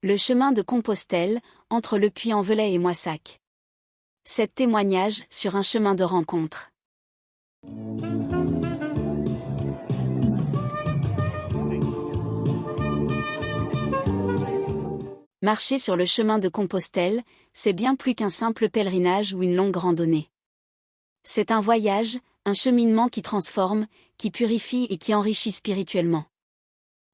Le chemin de Compostelle, entre Le Puy-en-Velay et Moissac. 7 témoignages sur un chemin de rencontre. Marcher sur le chemin de Compostelle, c'est bien plus qu'un simple pèlerinage ou une longue randonnée. C'est un voyage, un cheminement qui transforme, qui purifie et qui enrichit spirituellement.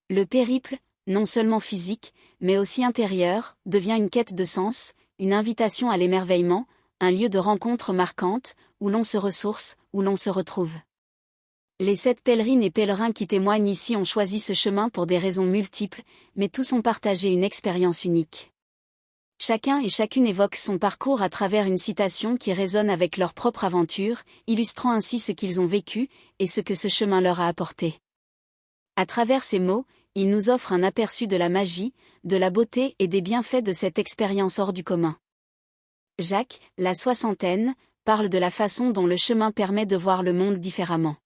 Le périple, non seulement physique, mais aussi intérieur, devient une quête de sens, une invitation à l'émerveillement, un lieu de rencontre marquante, où l'on se ressource, où l'on se retrouve. Les 7 pèlerines et pèlerins qui témoignent ici ont choisi ce chemin pour des raisons multiples, mais tous ont partagé une expérience unique. Chacun et chacune évoque son parcours à travers une citation qui résonne avec leur propre aventure, illustrant ainsi ce qu'ils ont vécu, et ce que ce chemin leur a apporté. À travers ces mots, ils nous offrent un aperçu de la magie, de la beauté et des bienfaits de cette expérience hors du commun. Jacques, la soixantaine, parle de la façon dont le chemin permet de voir le monde différemment.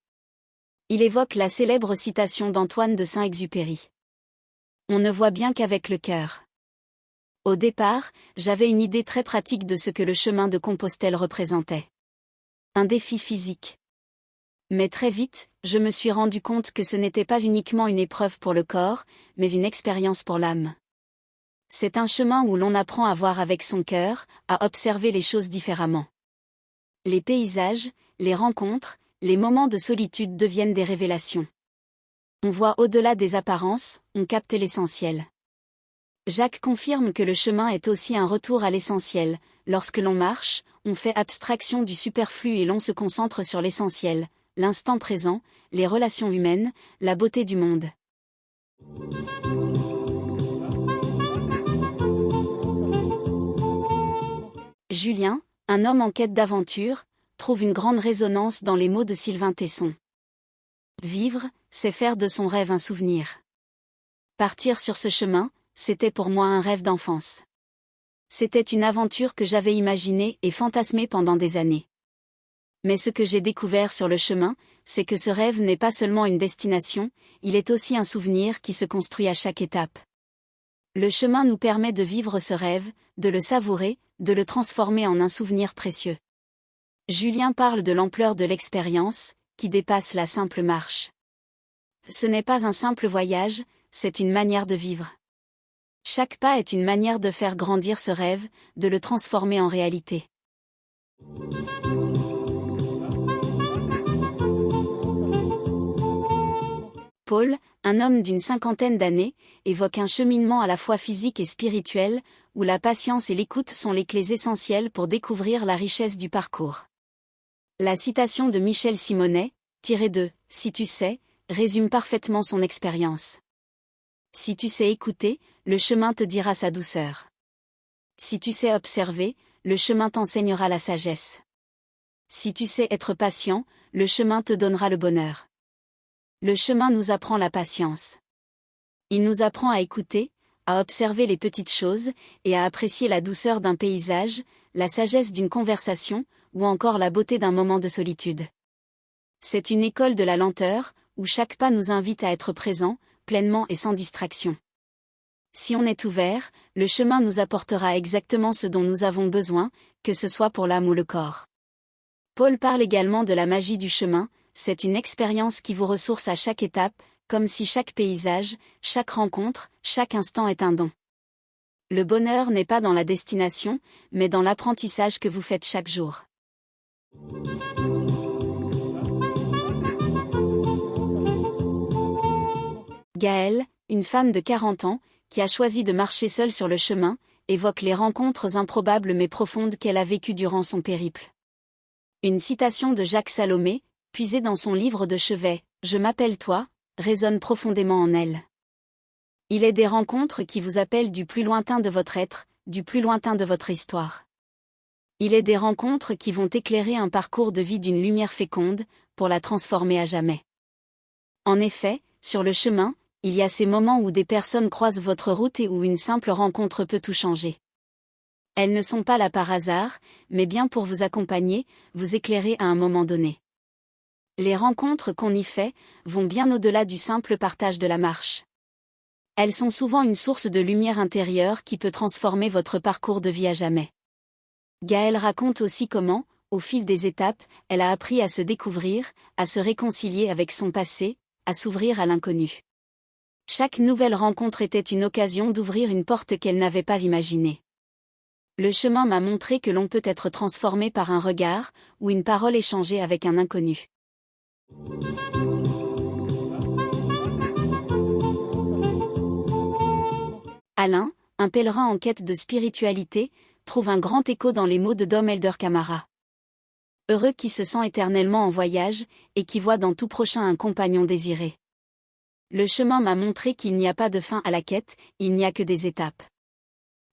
Il évoque la célèbre citation d'Antoine de Saint-Exupéry. On ne voit bien qu'avec le cœur. Au départ, j'avais une idée très pratique de ce que le chemin de Compostelle représentait. Un défi physique. Mais très vite, je me suis rendu compte que ce n'était pas uniquement une épreuve pour le corps, mais une expérience pour l'âme. C'est un chemin où l'on apprend à voir avec son cœur, à observer les choses différemment. Les paysages, les rencontres, les moments de solitude deviennent des révélations. On voit au-delà des apparences, on capte l'essentiel. Jacques confirme que le chemin est aussi un retour à l'essentiel. Lorsque l'on marche, on fait abstraction du superflu et l'on se concentre sur l'essentiel, l'instant présent, les relations humaines, la beauté du monde. Julien, un homme en quête d'aventure, trouve une grande résonance dans les mots de Sylvain Tesson. Vivre, c'est faire de son rêve un souvenir. Partir sur ce chemin, c'était pour moi un rêve d'enfance. C'était une aventure que j'avais imaginée et fantasmée pendant des années. Mais ce que j'ai découvert sur le chemin, c'est que ce rêve n'est pas seulement une destination, il est aussi un souvenir qui se construit à chaque étape. Le chemin nous permet de vivre ce rêve, de le savourer, de le transformer en un souvenir précieux. Julien parle de l'ampleur de l'expérience, qui dépasse la simple marche. Ce n'est pas un simple voyage, c'est une manière de vivre. Chaque pas est une manière de faire grandir ce rêve, de le transformer en réalité. Paul, un homme d'une 50aine d'années, évoque un cheminement à la fois physique et spirituel, où la patience et l'écoute sont les clés essentielles pour découvrir la richesse du parcours. La citation de Michel Simonet, tirée de « Si tu sais », résume parfaitement son expérience. Si tu sais écouter, le chemin te dira sa douceur. Si tu sais observer, le chemin t'enseignera la sagesse. Si tu sais être patient, le chemin te donnera le bonheur. Le chemin nous apprend la patience. Il nous apprend à écouter, à observer les petites choses, et à apprécier la douceur d'un paysage, la sagesse d'une conversation, ou encore la beauté d'un moment de solitude. C'est une école de la lenteur, où chaque pas nous invite à être présent, pleinement et sans distraction. Si on est ouvert, le chemin nous apportera exactement ce dont nous avons besoin, que ce soit pour l'âme ou le corps. Paul parle également de la magie du chemin, c'est une expérience qui vous ressource à chaque étape, comme si chaque paysage, chaque rencontre, chaque instant est un don. Le bonheur n'est pas dans la destination, mais dans l'apprentissage que vous faites chaque jour. Gaëlle, une femme de 40 ans, qui a choisi de marcher seule sur le chemin, évoque les rencontres improbables mais profondes qu'elle a vécues durant son périple. Une citation de Jacques Salomé, puisée dans son livre de chevet, « Je m'appelle toi », résonne profondément en elle. Il est des rencontres qui vous appellent du plus lointain de votre être, du plus lointain de votre histoire. Il est des rencontres qui vont éclairer un parcours de vie d'une lumière féconde, pour la transformer à jamais. En effet, sur le chemin, il y a ces moments où des personnes croisent votre route et où une simple rencontre peut tout changer. Elles ne sont pas là par hasard, mais bien pour vous accompagner, vous éclairer à un moment donné. Les rencontres qu'on y fait, vont bien au-delà du simple partage de la marche. Elles sont souvent une source de lumière intérieure qui peut transformer votre parcours de vie à jamais. Gaëlle raconte aussi comment, au fil des étapes, elle a appris à se découvrir, à se réconcilier avec son passé, à s'ouvrir à l'inconnu. Chaque nouvelle rencontre était une occasion d'ouvrir une porte qu'elle n'avait pas imaginée. Le chemin m'a montré que l'on peut être transformé par un regard, ou une parole échangée avec un inconnu. Alain, un pèlerin en quête de spiritualité, trouve un grand écho dans les mots de Dom Elder Camara. Heureux qui se sent éternellement en voyage, et qui voit dans tout prochain un compagnon désiré. Le chemin m'a montré qu'il n'y a pas de fin à la quête, il n'y a que des étapes.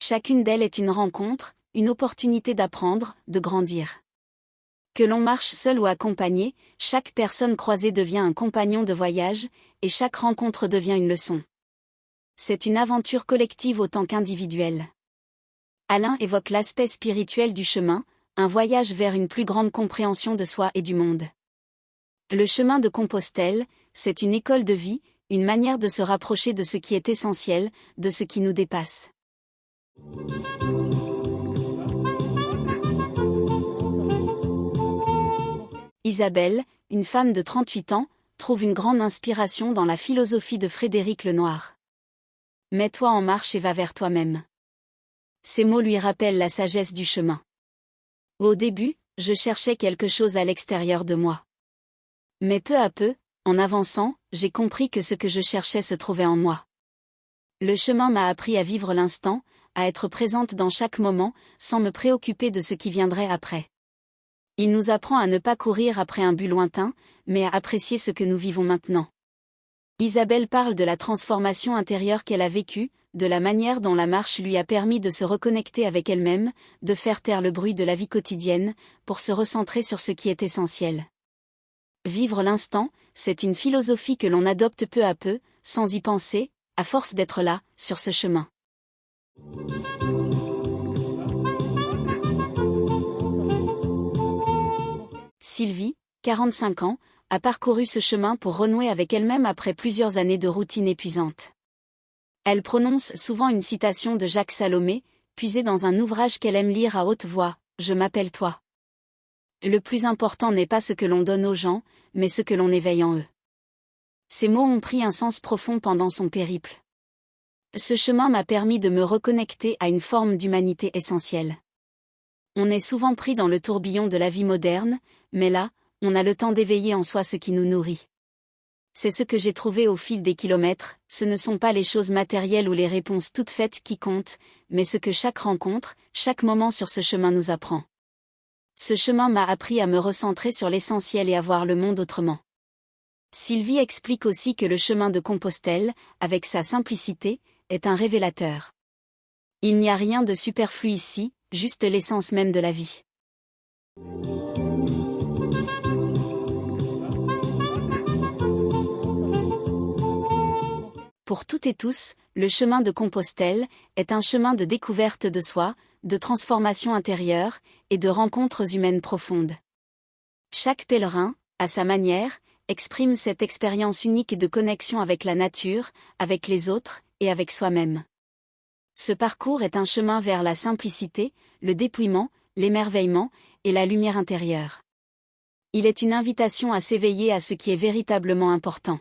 Chacune d'elles est une rencontre, une opportunité d'apprendre, de grandir. Que l'on marche seul ou accompagné, chaque personne croisée devient un compagnon de voyage, et chaque rencontre devient une leçon. C'est une aventure collective autant qu'individuelle. Alain évoque l'aspect spirituel du chemin, un voyage vers une plus grande compréhension de soi et du monde. Le chemin de Compostelle, c'est une école de vie, une manière de se rapprocher de ce qui est essentiel, de ce qui nous dépasse. Isabelle, une femme de 38 ans, trouve une grande inspiration dans la philosophie de Frédéric Lenoir. Mets-toi en marche et va vers toi-même. Ces mots lui rappellent la sagesse du chemin. Au début, je cherchais quelque chose à l'extérieur de moi. Mais peu à peu, en avançant, j'ai compris que ce que je cherchais se trouvait en moi. Le chemin m'a appris à vivre l'instant, à être présente dans chaque moment, sans me préoccuper de ce qui viendrait après. Il nous apprend à ne pas courir après un but lointain, mais à apprécier ce que nous vivons maintenant. Isabelle parle de la transformation intérieure qu'elle a vécue, de la manière dont la marche lui a permis de se reconnecter avec elle-même, de faire taire le bruit de la vie quotidienne, pour se recentrer sur ce qui est essentiel. Vivre l'instant, c'est une philosophie que l'on adopte peu à peu, sans y penser, à force d'être là, sur ce chemin. Sylvie, 45 ans, a parcouru ce chemin pour renouer avec elle-même après plusieurs années de routine épuisante. Elle prononce souvent une citation de Jacques Salomé, puisée dans un ouvrage qu'elle aime lire à haute voix, « Je m'appelle toi ». Le plus important n'est pas ce que l'on donne aux gens, mais ce que l'on éveille en eux. Ces mots ont pris un sens profond pendant son périple. Ce chemin m'a permis de me reconnecter à une forme d'humanité essentielle. On est souvent pris dans le tourbillon de la vie moderne, mais là, on a le temps d'éveiller en soi ce qui nous nourrit. C'est ce que j'ai trouvé au fil des kilomètres, ce ne sont pas les choses matérielles ou les réponses toutes faites qui comptent, mais ce que chaque rencontre, chaque moment sur ce chemin nous apprend. Ce chemin m'a appris à me recentrer sur l'essentiel et à voir le monde autrement. Sylvie explique aussi que le chemin de Compostelle, avec sa simplicité, est un révélateur. Il n'y a rien de superflu ici, juste l'essence même de la vie. Pour toutes et tous, le chemin de Compostelle est un chemin de découverte de soi, de transformation intérieure et de rencontres humaines profondes. Chaque pèlerin, à sa manière, exprime cette expérience unique de connexion avec la nature, avec les autres et avec soi-même. Ce parcours est un chemin vers la simplicité, le dépouillement, l'émerveillement et la lumière intérieure. Il est une invitation à s'éveiller à ce qui est véritablement important.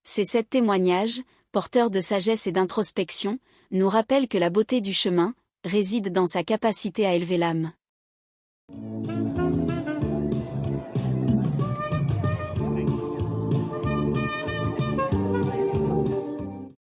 Ces 7 témoignages, porteurs de sagesse et d'introspection, nous rappellent que la beauté du chemin réside dans sa capacité à élever l'âme.